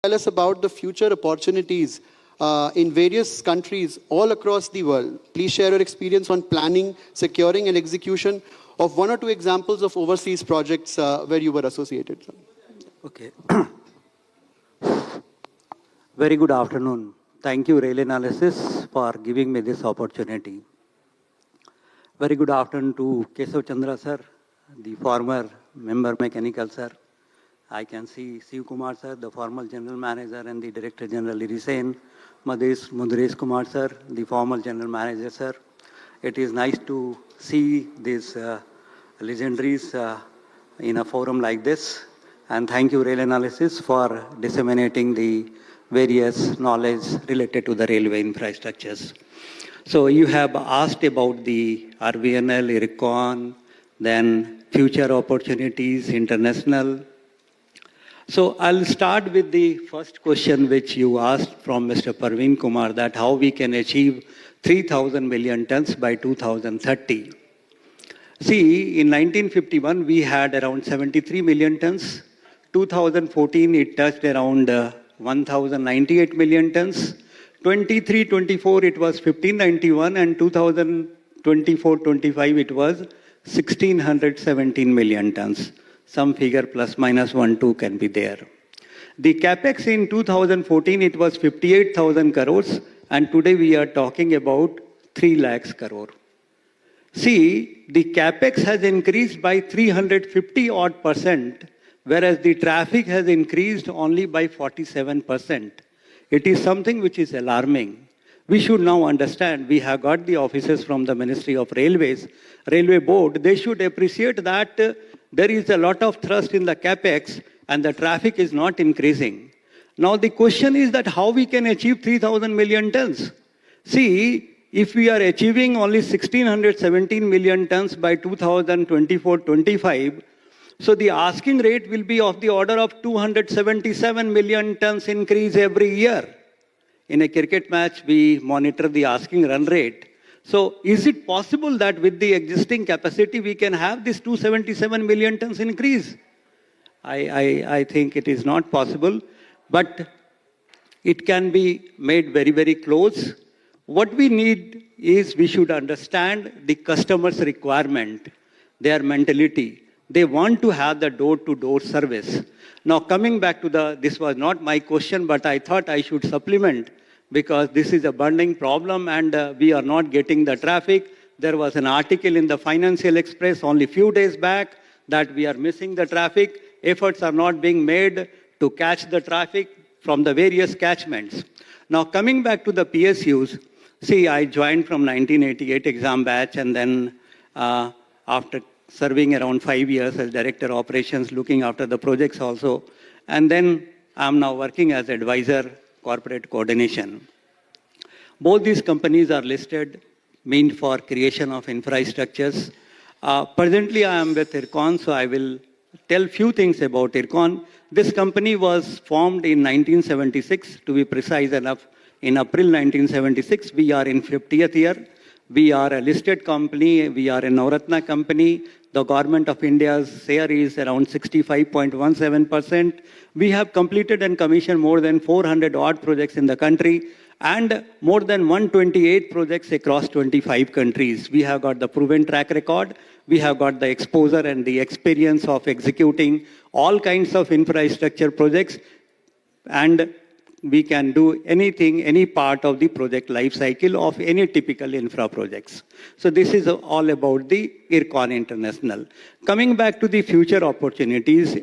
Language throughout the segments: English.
Tell us about the future opportunities in various countries all across the world. Please share your experience on planning, securing, and execution of one or two examples of overseas projects where you were associated. Okay. Very good afternoon. Thank you, Rail Analysis, for giving me this opportunity. Very good afternoon to Kesav Chandra sir, the former member mechanical sir. I can see Shiv Kumar sir, the former general manager and the director general Irisain, Madhuresh Kumar sir, the former general manager sir. It is nice to see these legendaries in a forum like this. And thank you, Rail Analysis, for disseminating the various knowledge related to the railway infrastructures. So you have asked about the RVNL, IRCON, then future opportunities, international. So I'll start with the first question which you asked from Mr. Parveen Kumar, that how we can achieve 3,000 million tons by 2030. See, in 1951, we had around 73 million tons. 2014, it touched around 1,098 million tons. 23-24, it was 1,591, and 2024-25, it was 1,617 million tons. Some figure plus minus 1, 2 can be there. The capex in 2014, it was 58,000 crores, and today we are talking about 3 lakhs crore. See, the capex has increased by 350 odd %, whereas the traffic has increased only by 47%. It is something which is alarming. We should now understand, we have got the officers from the Ministry of Railways, Railway Board, they should appreciate that there is a lot of thrust in the capex and the traffic is not increasing. Now the question is that how we can achieve 3,000 million tons? See, if we are achieving only 1,617 million tons by 2024-25, so the asking rate will be of the order of 277 million tons increase every year. In a cricket match, we monitor the asking run rate. So is it possible that with the existing capacity, we can have this 277 million tons increase? I think it is not possible, but it can be made very, very close. What we need is we should understand the customer's requirement, their mentality. They want to have the door-to-door service. Now coming back to this was not my question, but I thought I should supplement because this is a burning problem and we are not getting the traffic. There was an article in the Financial Express only few days back that we are missing the traffic. Efforts are not being made to catch the traffic from the various catchments. Now coming back to the PSUs, see, I joined from 1988 exam batch and then after serving around 5 years as Director Operations, looking after the projects also. And then I'm now working as advisor, corporate coordination. Both these companies are listed, meant for creation of infrastructures. Presently, I am with IRCON, so I will tell few things about IRCON. This company was formed in 1976, to be precise enough, in April 1976. We are in 50th year. We are a listed company. We are a Navratna company. The Government of India's share is around 65.17%. We have completed and commissioned more than 400 odd projects in the country and more than 128 projects across 25 countries. We have got the proven track record. We have got the exposure and the experience of executing all kinds of infrastructure projects, and we can do anything, any part of the project life cycle of any typical infra projects. So this is all about the IRCON International. Coming back to the future opportunities,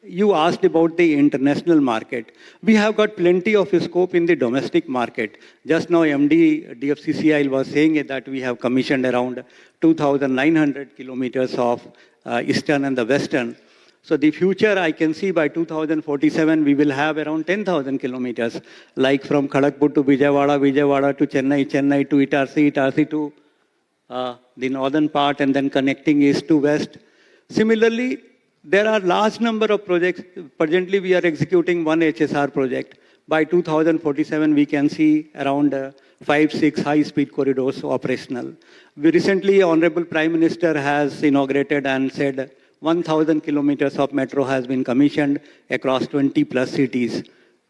you asked about the international market. We have got plenty of scope in the domestic market. Just now MD DFCCIL was saying that we have commissioned around 2,900 kilometers of eastern and the western. So the future, I can see by 2047, we will have around 10,000 kilometers, like from Kharagpur to Vijayawada, Vijayawada to Chennai, Chennai to Itarsi, Itarsi to the northern part, and then connecting east to west. Similarly, there are large number of projects. Presently, we are executing one HSR project. By 2047, we can see around 5-6 high-speed corridors operational. We recently, Honorable Prime Minister has inaugurated and said 1,000 kilometers of metro has been commissioned across 20 plus cities.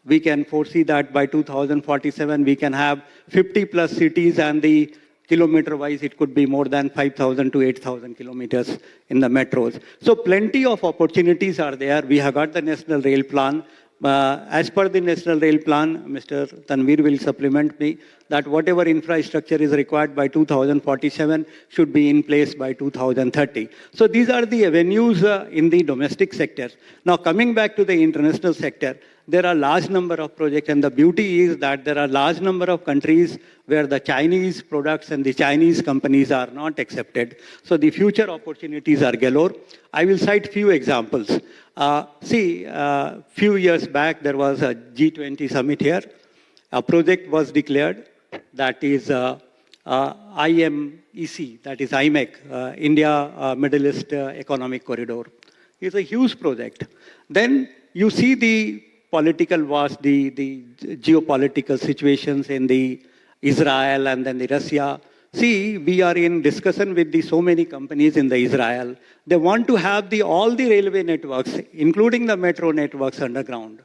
we can foresee that by 2047 we can have 50 plus cities, and the kilometer wise it could be more than 5,000 to 8,000 kilometers in the metros. So plenty of opportunities are there. We have got the National Rail Plan. As per the National Rail Plan, Mr. Tanveer will supplement me, that whatever infrastructure is required by 2047 should be in place by 2030. So these are the avenues in the domestic sector. Now coming back to the international sector, there are large number of projects, and the beauty is that there are large number of countries where the Chinese products and the Chinese companies are not accepted. So the future opportunities are galore. I will cite few examples. Few years back there was a G20 summit here. A project was declared, that is IMEC, that is IMEC, India Middle East Economic Corridor. It's a huge project. Then you see the political wars, the geopolitical situations in the Israel and then the Russia. See, we are in discussion with so many companies in the Israel. They want to have all the railway networks, including the metro networks underground.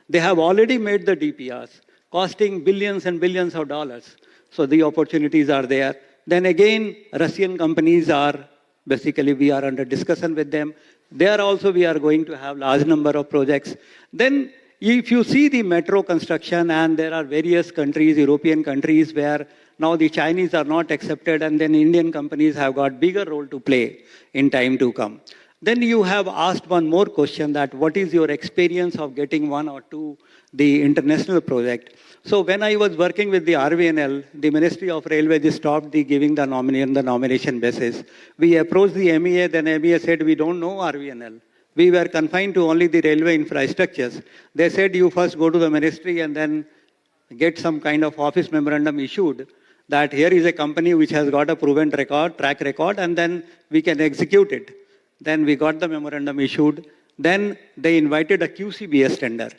They have already made the DPRs, costing billions and billions of dollars. So the opportunities are there. Then again, Russian companies are, basically we are under discussion with them. There also we are going to have large number of projects. Then if you see the metro construction, and there are various countries, European countries, where now the Chinese are not accepted, and then Indian companies have got bigger role to play in time to come. Then you have asked one more question, that what is your experience of getting one or two the international project. So when I was working with the RVNL, the Ministry of Railways stopped giving the nomination basis. We approached the MEA, then MEA said, we don't know RVNL. We were confined to only the railway infrastructures. They said, you first go to the ministry and then get some kind of office memorandum issued, that here is a company which has got a proven track record, and then we can execute it. Then we got the memorandum issued. Then they invited a QCBS tender,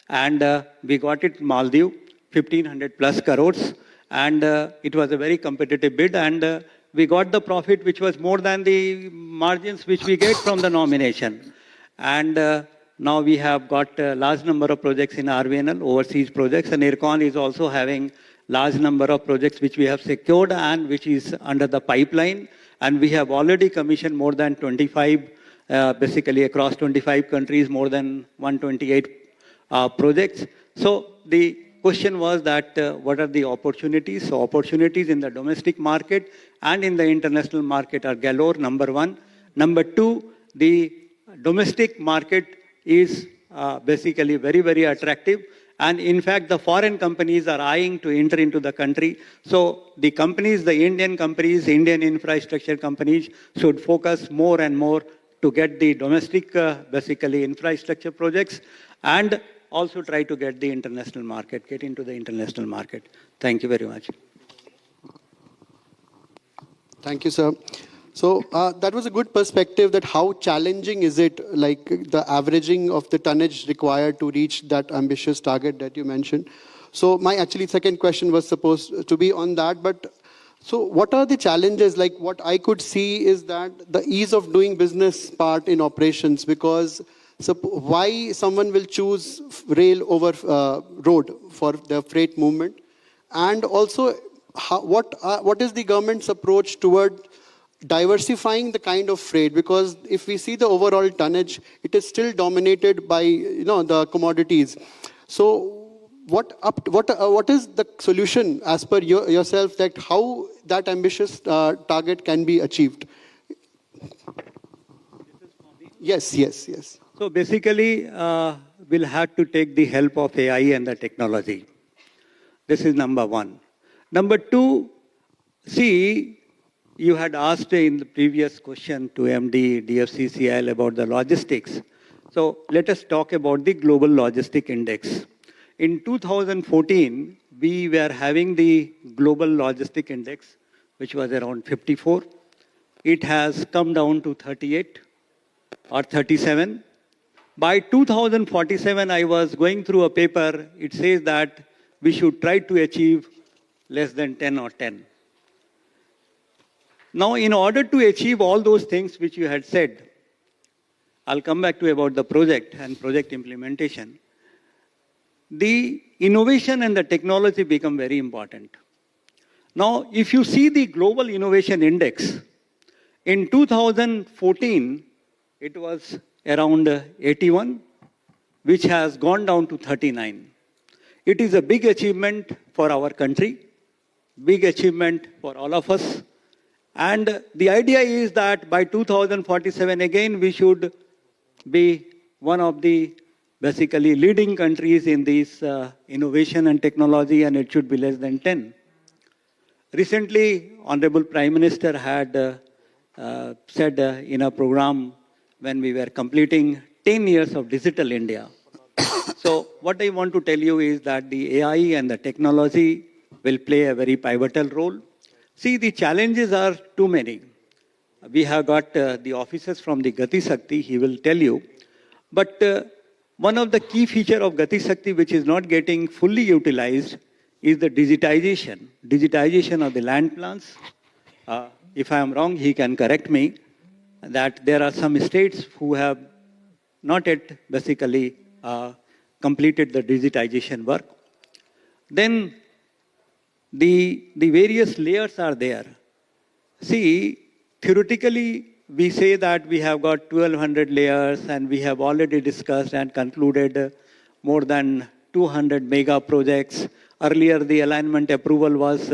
and we got it Maldives, 1,500 plus crores, and it was a very competitive bid, and we got the profit which was more than the margins which we get from the nomination. And now we have got a large number of projects in RVNL, overseas projects, and IRCON is also having large number of projects which we have secured and which is under the pipeline. And we have already commissioned more than 25, basically across 25 countries, more than 128 projects. So the question was that what are the opportunities? So opportunities in the domestic market and in the international market are galore, number one. Number two, the domestic market is basically very, very attractive. And in fact, the foreign companies are eyeing to enter into the country. So the companies, the Indian companies, Indian infrastructure companies should focus more and more to get the domestic, basically infrastructure projects, and also try to get the international market, get into the international market. Thank you very much. Thank you, sir. So that was a good perspective, that how challenging is it, like the averaging of the tonnage required to reach that ambitious target that you mentioned. So my actually second question was supposed to be on that, but so what are the challenges? Like what I could see is that the ease of doing business part in operations, because why someone will choose rail over road for the freight movement, and also what is the government's approach toward diversifying the kind of freight? Because if we see the overall tonnage, it is still dominated by the commodities. So what is the solution as per yourself, that how that ambitious target can be achieved? Yes. So basically, we'll have to take the help of AI and the technology. This is number one. Number two, see, you had asked in the previous question to MD DFCCIL about the logistics. So let us talk about the Global Logistic Index. In 2014, we were having the Global Logistic Index, which was around 54. It has come down to 38 or 37. By 2047, I was going through a paper. It says that we should try to achieve less than 10 or 10. Now, in order to achieve all those things which you had said, I'll come back to about the project and project implementation. the innovation and the technology become very important. Now, if you see the Global Innovation Index, in 2014, it was around 81, which has gone down to 39. It is a big achievement for our country, big achievement for all of us. And the idea is that by 2047, again, we should be one of the basically leading countries in this innovation and technology, and it should be less than 10. Recently, Honorable Prime Minister had said in a program when we were completing 10 years of Digital India. So what I want to tell you is that the AI and the technology will play a very pivotal role. See, the challenges are too many. We have got the officers from the Gati Shakti, he will tell you. But one of the key features of Gati Shakti which is not getting fully utilized is the digitization of the land plans. If I am wrong, he can correct me, that there are some states who have not yet basically completed the digitization work. Then the various layers are there. See, theoretically, we say that we have got 1200 layers and we have already discussed and concluded more than 200 mega projects. Earlier, the alignment approval was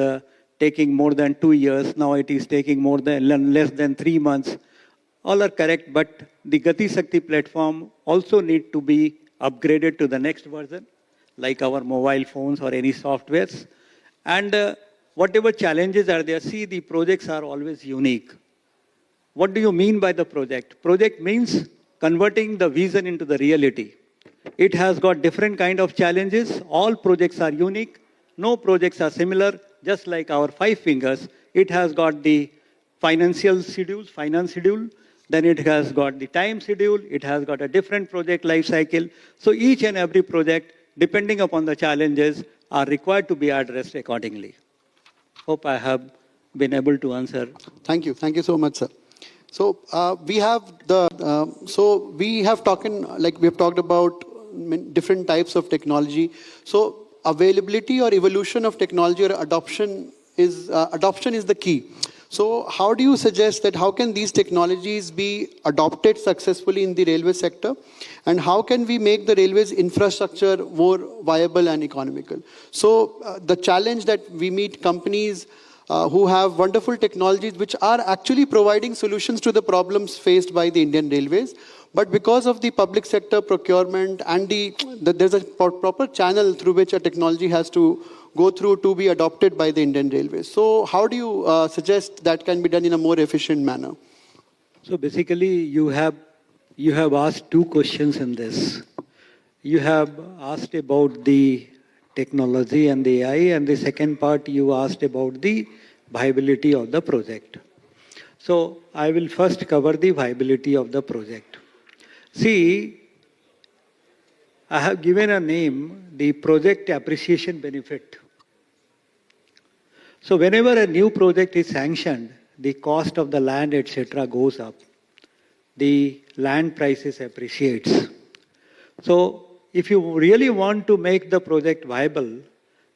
taking more than 2 years. Now it is taking less than 3 months. All are correct, but the Gati Shakti platform also need to be upgraded to the next version, like our mobile phones or any softwares. And whatever challenges are there, see, the projects are always unique. What do you mean by the project? Project means converting the vision into the reality. It has got different kind of challenges. All projects are unique. No projects are similar. Just like our 5 fingers, it has got the finance schedule. Then it has got the time schedule. It has got a different project life cycle. So each and every project, depending upon the challenges, are required to be addressed accordingly. Hope I have been able to answer. Thank you. Thank you so much, sir. So we have talked about different types of technology. So availability or evolution of technology or adoption is the key. So how do you suggest that how can these technologies be adopted successfully in the railway sector? And how can we make the railways infrastructure more viable and economical? So the challenge that we meet companies who have wonderful technologies which are actually providing solutions to the problems faced by the Indian Railways. But because of the public sector procurement and there's a proper channel through which a technology has to go through to be adopted by the Indian Railways. So how do you suggest that can be done in a more efficient manner? So basically, you have asked 2 questions in this. You have asked about the technology and the AI, and the second part you asked about the viability of the project. So I will first cover the viability of the project. See, I have given a name, the project appreciation benefit. So whenever a new project is sanctioned, the cost of the land, etc. goes up. The land prices appreciates. So if you really want to make the project viable,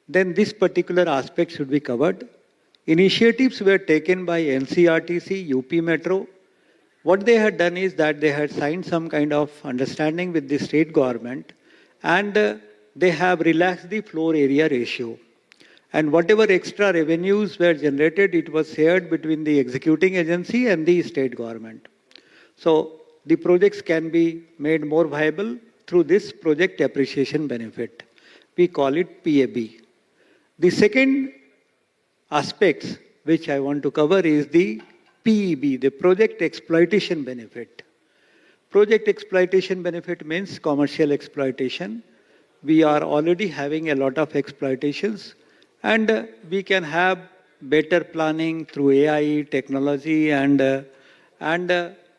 then this particular aspect should be covered. Initiatives were taken by NCRTC, UP Metro. What they had done is that they had signed some kind of understanding with the state government, and they have relaxed the floor area ratio. And whatever extra revenues were generated, it was shared between the executing agency and the state government. So the projects can be made more viable through this project appreciation benefit. We call it PAB. The second aspect which I want to cover is the PEB, the project exploitation benefit. Project exploitation benefit means commercial exploitation. We are already having a lot of exploitations, and we can have better planning through AI technology, and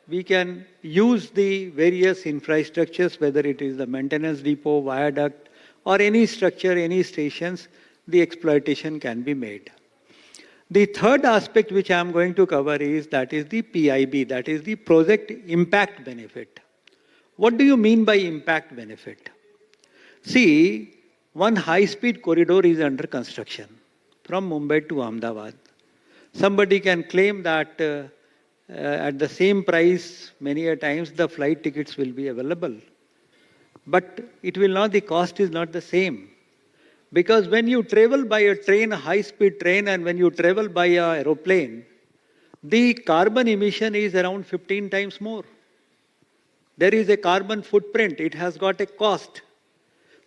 we can use the various infrastructures, whether it is the maintenance depot, viaduct, or any structure, any stations, the exploitation can be made. The third aspect which I am going to cover is the PIB, that is the project impact benefit. What do you mean by impact benefit? See, one high-speed corridor is under construction from Mumbai to Ahmedabad. Somebody can claim that at the same price, many a times the flight tickets will be available. But it will not, the cost is not the same. Because when you travel by a train, a high-speed train, and when you travel by an aeroplane, the carbon emission is around 15 times more. There is a carbon footprint, it has got a cost.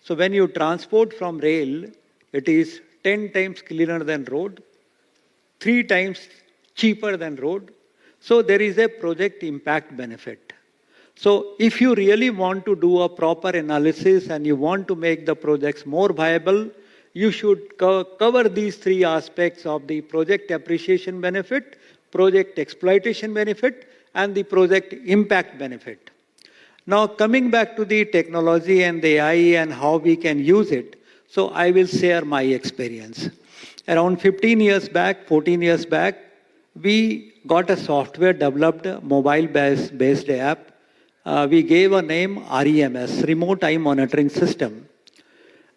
So when you transport from rail, it is 10 times cleaner than road, 3 times cheaper than road. So there is a project impact benefit. So if you really want to do a proper analysis and you want to make the projects more viable, you should cover these 3 aspects of the project appreciation benefit, project exploitation benefit, and the project impact benefit. Now coming back to the technology and the AI and how we can use it, so I will share my experience. Around 15 years back, 14 years back, we got a software developed, mobile-based app. We gave a name REMS, Remote Eye Monitoring System.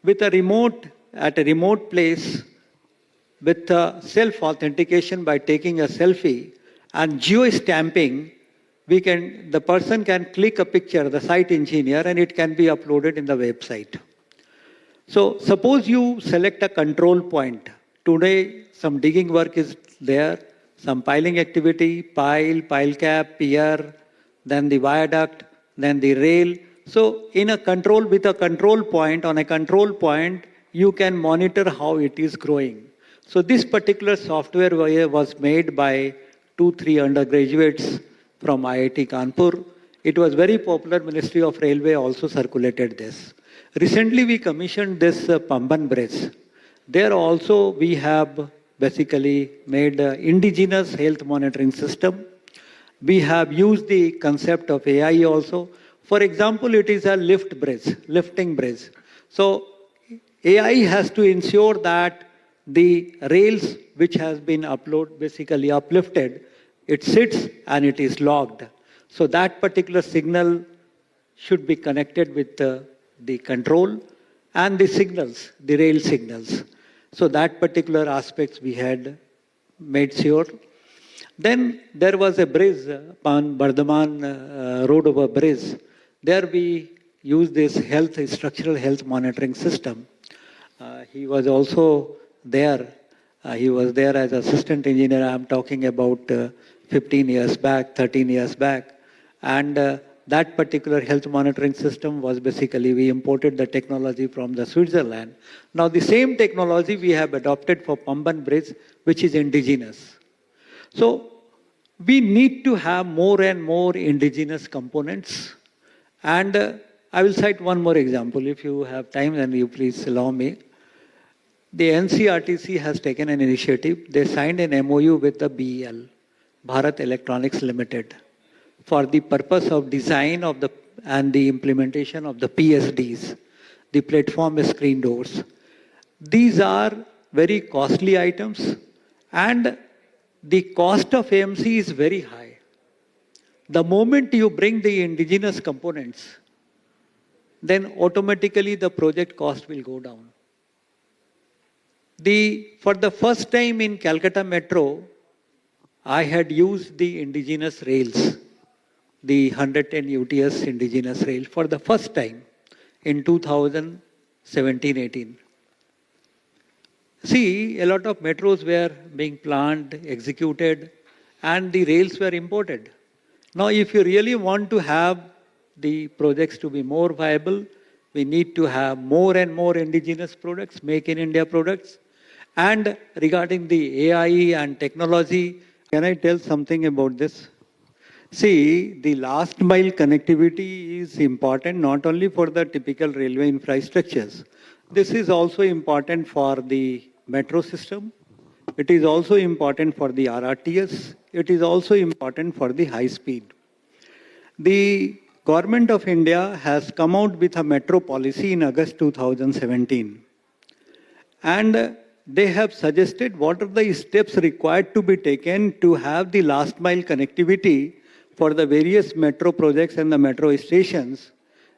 With a remote, at a remote place, with self-authentication by taking a selfie and geo-stamping, the person can click a picture, the site engineer, and it can be uploaded in the website. So suppose you select a control point. Today, some digging work is there, some piling activity, pile cap, pier, then the viaduct, then the rail. So in a control, with a control point, on a control point, you can monitor how it is growing. So this particular software was made by 2-3 undergraduates from IIT Kanpur. It was very popular. Ministry of Railway also circulated this. Recently we commissioned this Pamban Bridge. There also we have basically made an indigenous health monitoring system. We have used the concept of AI also. For example, it is a lifting bridge. So AI has to ensure that the rails which has been basically uplifted, it sits and it is logged. So that particular signal should be connected with the control and the signals, the rail signals. So that particular aspects we had made sure. Then there was a bridge, Bardhaman road over bridge. There we used this structural health monitoring system. He was also there. He was there as assistant engineer. I'm talking about 15 years back, 13 years back. And that particular health monitoring system was basically, we imported the technology from the Switzerland. Now the same technology we have adopted for Pamban Bridge, which is indigenous. So we need to have more and more indigenous components. And I will cite one more example. If you have time, then you please allow me. The NCRTC has taken an initiative. They signed an MOU with the BEL, Bharat Electronics Limited, for the purpose of design of and the implementation of the PSDs, the platform screen doors. These are very costly items and the cost of AMC is very high. The moment you bring the indigenous components, then automatically the project cost will go down. For the first time in Calcutta Metro, I had used the indigenous rails, the 110 UTS indigenous rail for the first time in 2017-18. See, a lot of metros were being planned, executed, and the rails were imported. Now, if you really want to have the projects to be more viable, we need to have more and more indigenous products, make in India products. And regarding the AI and technology, can I tell something about this? See, the last mile connectivity is important not only for the typical railway infrastructures. This is also important for the metro system. It is also important for the RRTS. It is also important for the high speed. The Government of India has come out with a metro policy in August 2017. And they have suggested what are the steps required to be taken to have the last mile connectivity for the various metro projects and the metro stations.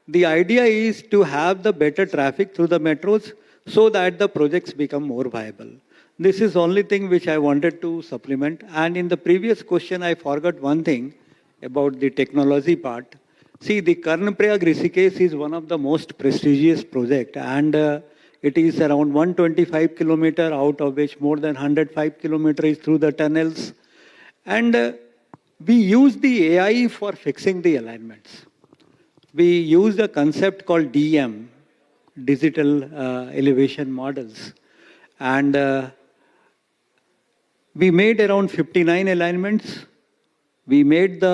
The idea is to have the better traffic through the metros so that the projects become more viable. This is only thing which I wanted to supplement. And in the previous question, I forgot one thing about the technology part. See, the Karnaprayag Rishikesh is one of the most prestigious project, and it is around 125 kilometer, out of which more than 105 kilometer is through the tunnels. And we use the AI for fixing the alignments. We use a concept called DM, digital elevation models. And we made around 59 alignments. We made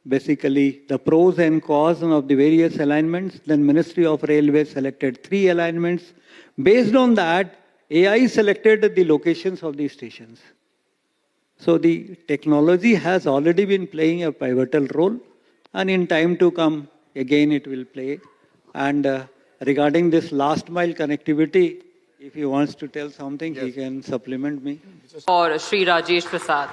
basically the pros and cons of the various alignments. Then Ministry of Railways selected 3 alignments. Based on that, AI selected the locations of the stations. So the technology has already been playing a pivotal role, and in time to come, again it will play. And regarding this last mile connectivity, if he wants to tell something, he can supplement me. Or Shri Rajesh Prasad.